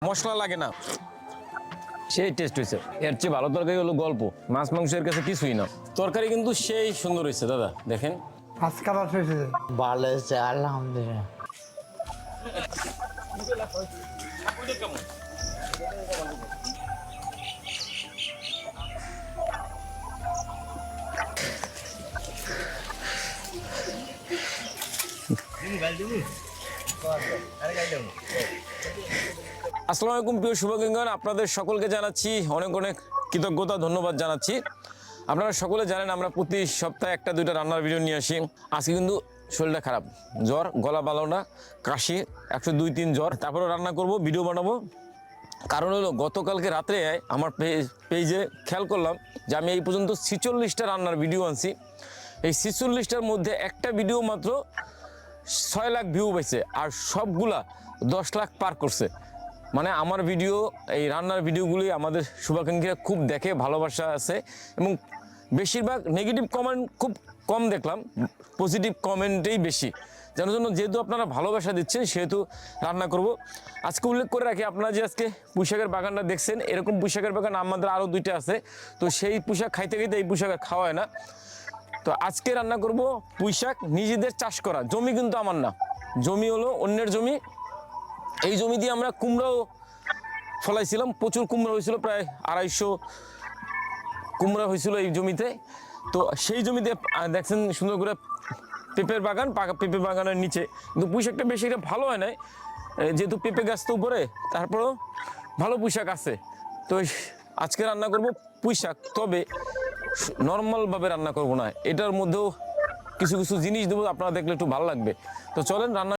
মশলা লাগে না, সেই টেস্ট হয়েছে। এর চেয়ে ভালো তরকারি হলো গল্প, মাছ মাংসের কাছে কিছুই না। তরকারি কিন্তু সেই সুন্দর হয়েছে দাদা, দেখেন। আজকাল হয়েছে ভালো হয়েছে আলহামদুলিল্লাহ। আসসালামু আলাইকুম প্রিয় শুভাকাঙ্ক্ষীগণ, আপনাদের সকলকে জানাচ্ছি অনেক অনেক কৃতজ্ঞতা, ধন্যবাদ জানাচ্ছি। আপনারা সকলে জানেন আমরা প্রতি সপ্তাহে একটা দুইটা রান্নার ভিডিও নিয়ে আসি। আজকে কিন্তু শরীরটা খারাপ, জ্বর, গলা ভালো না, কাশি 102-3 জ্বর। তারপরে রান্না করব, ভিডিও বানাবো। কারণ হলো গতকালকে রাত্রে আমার পেজে খেয়াল করলাম যে আমি এই পর্যন্ত 46টা রান্নার ভিডিও আনছি। এই 46টার মধ্যে একটা ভিডিও মাত্র 6 লাখ ভিউ পাইছে, আর সবগুলা 10 লাখ পার করছে। মানে আমার ভিডিও, এই রান্নার ভিডিওগুলি আমাদের শুভাকাঙ্ক্ষীরা খুব দেখে, ভালোবাসা আছে, এবং বেশিরভাগ নেগেটিভ কমেন্ট খুব কম দেখলাম, পজিটিভ কমেন্টেই বেশি। যার জন্য যেহেতু আপনারা ভালোবাসা দিচ্ছেন সেহেতু রান্না করব। আজকে উল্লেখ করে রাখি, আপনারা যে আজকে পুঁইশাকের বাগানটা দেখছেন, এরকম পুঁইশাকের বাগান আমাদের আরও 2টা আছে। তো সেই পুঁইশাক খাইতে খাইতে এই পুঁইশাক খাওয়া হয় না। তো আজকে রান্না করব পুঁইশাক, নিজেদের চাষ করা। জমি কিন্তু আমার না, জমি হলো অন্যের জমি। এই জমি দিয়ে আমরা কুমড়াও ফলাইছিলাম, প্রচুর কুমড়া হয়েছিল, প্রায় 250 কুমড়া হয়েছিল এই জমিতে। তো সেই জমিতে দেখছেন সুন্দর করে পেঁপের বাগান, পাকা পেঁপে বাগানের নিচে। কিন্তু পুঁইশাকটা বেশি একটা ভালো হয় নাই, যেহেতু পেঁপে গাছ তো উপরে, তারপরেও ভালো পুঁইশাক আছে। তো আজকে রান্না করব পুঁইশাক, তবে নর্মালভাবে রান্না করব না, এটার মধ্যেও কিছু কিছু জিনিস দেবো, আপনারা দেখলে একটু ভালো লাগবে। তো চলেন রান্না